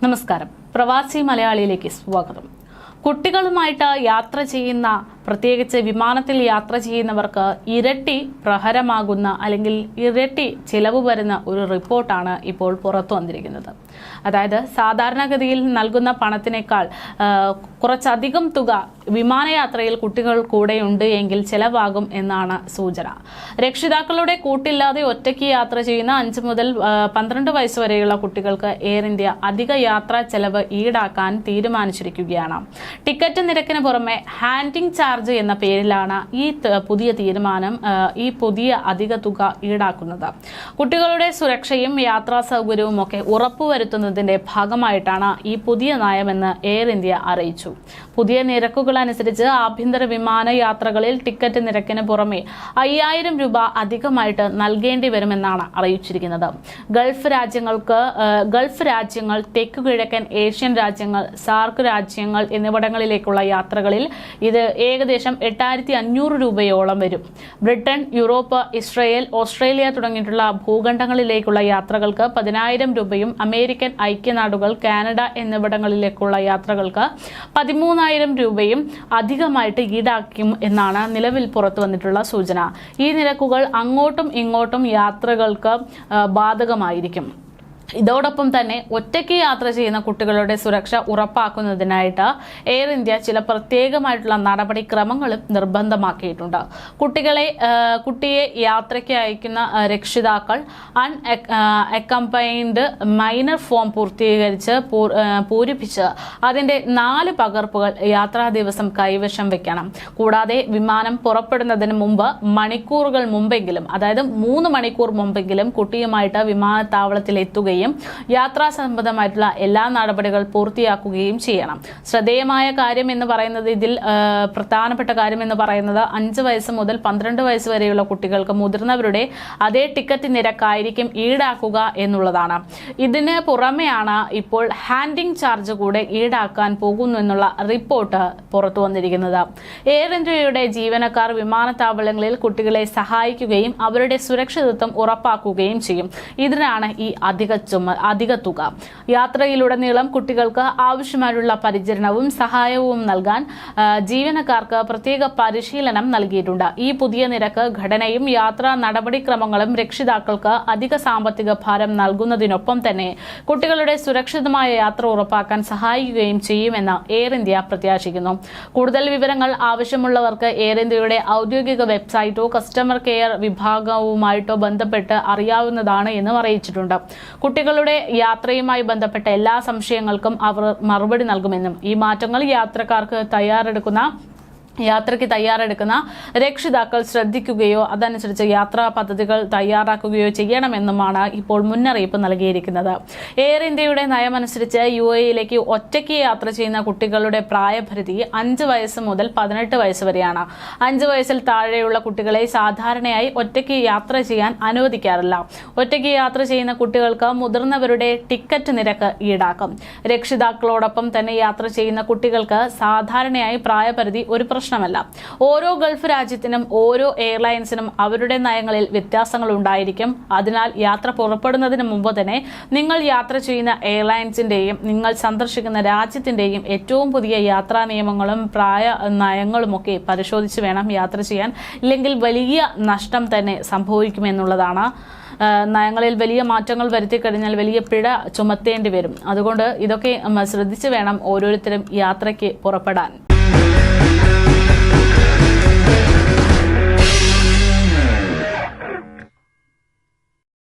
നമസ്കാരം. പ്രവാസി മലയാളിയിലേക്ക് സ്വാഗതം. കുട്ടികളുമായിട്ട് യാത്ര ചെയ്യുന്ന, പ്രത്യേകിച്ച് വിമാനത്തിൽ യാത്ര ചെയ്യുന്നവർക്ക് ഇരട്ടി പ്രഹരമാകുന്ന അല്ലെങ്കിൽ ഇരട്ടി ചിലവ് വരുന്ന ഒരു റിപ്പോർട്ടാണ് ഇപ്പോൾ പുറത്തു വന്നിരിക്കുന്നത്. അതായത് സാധാരണഗതിയിൽ നൽകുന്ന പണത്തിനേക്കാൾ കുറച്ചധികം തുക വിമാനയാത്രയിൽ കുട്ടികൾ കൂടെയുണ്ട് എങ്കിൽ ചിലവാകും എന്നാണ് സൂചന. രക്ഷിതാക്കളുടെ കൂട്ടില്ലാതെ ഒറ്റയ്ക്ക് യാത്ര ചെയ്യുന്ന 5 മുതൽ 12 വയസ്സ് വരെയുള്ള കുട്ടികൾക്ക് എയർ ഇന്ത്യ അധിക യാത്രാ ചെലവ് ഈടാക്കാൻ തീരുമാനിച്ചിരിക്കുകയാണ്. ടിക്കറ്റ് നിരക്കിന് പുറമെ ഹാൻഡിംഗ് ചാർജ് എന്ന പേരിലാണ് ഈ പുതിയ തീരുമാനം, ഈ പുതിയ അധിക തുക ഈടാക്കുന്നത്. കുട്ടികളുടെ സുരക്ഷയും യാത്രാ സൗകര്യവും ഒക്കെ ഉറപ്പുവരുത്തുന്നതിന്റെ ഭാഗമായിട്ടാണ് ഈ പുതിയ നയമെന്ന് എയർ ഇന്ത്യ അറിയിച്ചു. പുതിയ നിരക്കുകൾ അനുസരിച്ച് ആഭ്യന്തര വിമാന യാത്രകളിൽ ടിക്കറ്റ് നിരക്കിന് പുറമെ 5000 രൂപ അധികമായിട്ട് നൽകേണ്ടി വരുമെന്നാണ് അറിയിച്ചിരിക്കുന്നത്. ഗൾഫ് രാജ്യങ്ങൾ, തെക്കു കിഴക്കൻ ഏഷ്യൻ രാജ്യങ്ങൾ, സാർക്ക് രാജ്യങ്ങൾ എന്നിവിടങ്ങളിലേക്കുള്ള യാത്രകളിൽ ഇത് ഏകദേശം 8500 രൂപയോളം വരും. ബ്രിട്ടൻ, യൂറോപ്പ്, ഇസ്രയേൽ, ഓസ്ട്രേലിയ തുടങ്ങിയിട്ടുള്ള ഭൂഖണ്ഡങ്ങളിലേക്കുള്ള യാത്രകൾക്ക് 10000 രൂപയും അമേരിക്കൻ ഐക്യനാടുകൾ, കാനഡ എന്നിവിടങ്ങളിലേക്കുള്ള യാത്രകൾക്ക് 13000 രൂപയും അധികമായിട്ട് ഈടാക്കും എന്നാണ് നിലവിൽ പുറത്തു വന്നിട്ടുള്ള സൂചന. ഈ നിരക്കുകൾ അങ്ങോട്ടും ഇങ്ങോട്ടും യാത്രകൾക്ക് ബാധകമായിരിക്കും. ഇതോടൊപ്പം തന്നെ ഒറ്റയ്ക്ക് യാത്ര ചെയ്യുന്ന കുട്ടികളുടെ സുരക്ഷ ഉറപ്പാക്കുന്നതിനായിട്ട് എയർ ഇന്ത്യ ചില പ്രത്യേകമായിട്ടുള്ള നടപടിക്രമങ്ങളും നിർബന്ധമാക്കിയിട്ടുണ്ട്. കുട്ടിയെ യാത്രയ്ക്ക് അയക്കുന്ന രക്ഷിതാക്കൾ അക്കംപൈൻഡ് മൈനർ ഫോം പൂരിപ്പിച്ച് അതിന്റെ 4 പകർപ്പുകൾ യാത്രാ ദിവസം കൈവശം വെക്കണം. കൂടാതെ വിമാനം പുറപ്പെടുന്നതിന് മുമ്പ് മണിക്കൂറുകൾ മുമ്പെങ്കിലും, അതായത് 3 മണിക്കൂർ മുമ്പെങ്കിലും കുട്ടിയുമായിട്ട് വിമാനത്താവളത്തിൽ എത്തുകയും യാത്രാ സംബന്ധമായിട്ടുള്ള എല്ലാ നടപടികൾ പൂർത്തിയാക്കുകയും ചെയ്യണം. ശ്രദ്ധേയമായ കാര്യം എന്ന് പറയുന്നത്, ഇതിൽ പ്രധാനപ്പെട്ട കാര്യം എന്ന് പറയുന്നത് 5 വയസ്സ് മുതൽ 12 വയസ്സ് വരെയുള്ള കുട്ടികൾക്ക് മുതിർന്നവരുടെ അതേ ടിക്കറ്റ് നിരക്കായിരിക്കും ഈടാക്കുക എന്നുള്ളതാണ്. ഇതിന് പുറമെയാണ് ഇപ്പോൾ ഹാൻഡിംഗ് ചാർജ് കൂടെ ഈടാക്കാൻ പോകുന്നു എന്നുള്ള റിപ്പോർട്ട് പുറത്തു വന്നിരിക്കുന്നത്. എയർ ഇന്ത്യയുടെ ജീവനക്കാർ വിമാനത്താവളങ്ങളിൽ കുട്ടികളെ സഹായിക്കുകയും അവരുടെ സുരക്ഷിതത്വം ഉറപ്പാക്കുകയും ചെയ്യും. ഇതിനാണ് ഈ അധിക തുക. യാത്രയിലുടനീളം കുട്ടികൾക്ക് ആവശ്യമായുള്ള പരിചരണവും സഹായവും നൽകാൻ ജീവനക്കാർക്ക് പ്രത്യേക പരിശീലനം നൽകിയിട്ടുണ്ട്. ഈ പുതിയ നിരക്ക് ഘടനയും യാത്രാ നടപടിക്രമങ്ങളും രക്ഷിതാക്കൾക്ക് അധിക സാമ്പത്തിക ഭാരം നൽകുന്നതിനൊപ്പം തന്നെ കുട്ടികളുടെ സുരക്ഷിതമായ യാത്ര ഉറപ്പാക്കാൻ സഹായിക്കുകയും ചെയ്യുമെന്ന് എയർ ഇന്ത്യ പ്രത്യാശിക്കുന്നു. കൂടുതൽ വിവരങ്ങൾ ആവശ്യമുള്ളവർക്ക് എയർ ഇന്ത്യയുടെ ഔദ്യോഗിക വെബ്സൈറ്റോ കസ്റ്റമർ കെയർ വിഭാഗവുമായിട്ടോ ബന്ധപ്പെട്ട് അറിയാവുന്നതാണ് എന്നും അറിയിച്ചിട്ടുണ്ട്. കുട്ടികളുടെ യാത്രയുമായി ബന്ധപ്പെട്ട എല്ലാ സംശയങ്ങൾക്കും അവർ മറുപടി നൽകുമെന്നും ഈ മാറ്റങ്ങൾ യാത്രയ്ക്ക് തയ്യാറെടുക്കുന്ന രക്ഷിതാക്കൾ ശ്രദ്ധിക്കുകയോ അതനുസരിച്ച് യാത്രാ പദ്ധതികൾ തയ്യാറാക്കുകയോ ചെയ്യണമെന്നുമാണ് ഇപ്പോൾ മുന്നറിയിപ്പ് നൽകിയിരിക്കുന്നത്. എയർ ഇന്ത്യയുടെ നയമനുസരിച്ച് UAE-യിലേക്ക് ഒറ്റയ്ക്ക് യാത്ര ചെയ്യുന്ന കുട്ടികളുടെ പ്രായപരിധി 5 വയസ്സ് മുതൽ 18 വയസ്സ് വരെയാണ്. 5 വയസ്സിൽ താഴെയുള്ള കുട്ടികളെ സാധാരണയായി ഒറ്റയ്ക്ക് യാത്ര ചെയ്യാൻ അനുവദിക്കാറില്ല. ഒറ്റയ്ക്ക് യാത്ര ചെയ്യുന്ന കുട്ടികൾക്ക് മുതിർന്നവരുടെ ടിക്കറ്റ് നിരക്ക് ഈടാക്കും. രക്ഷിതാക്കളോടൊപ്പം തന്നെ യാത്ര ചെയ്യുന്ന കുട്ടികൾക്ക് സാധാരണയായി പ്രായപരിധി ഒരു പ്രശ്നമല്ല. ഓരോ ഗൾഫ് രാജ്യത്തിനും ഓരോ എയർലൈൻസിനും അവരുടെ നയങ്ങളിൽ വ്യത്യാസങ്ങൾ ഉണ്ടായിരിക്കും. അതിനാൽ യാത്ര പുറപ്പെടുന്നതിന് മുമ്പ് തന്നെ നിങ്ങൾ യാത്ര ചെയ്യുന്ന എയർലൈൻസിന്റെയും നിങ്ങൾ സന്ദർശിക്കുന്ന രാജ്യത്തിന്റെയും ഏറ്റവും പുതിയ യാത്രാ നിയമങ്ങളും പ്രായ നയങ്ങളുമൊക്കെ പരിശോധിച്ച് വേണം യാത്ര ചെയ്യാൻ. ഇല്ലെങ്കിൽ വലിയ നഷ്ടം തന്നെ സംഭവിക്കുമെന്നുള്ളതാണ്. നയങ്ങളിൽ വലിയ മാറ്റങ്ങൾ വരുത്തി കഴിഞ്ഞാൽ വലിയ പിഴ ചുമത്തേണ്ടി വരും. അതുകൊണ്ട് ഇതൊക്കെ ശ്രദ്ധിച്ച് വേണം ഓരോരുത്തരും യാത്രയ്ക്ക് പുറപ്പെടാൻ.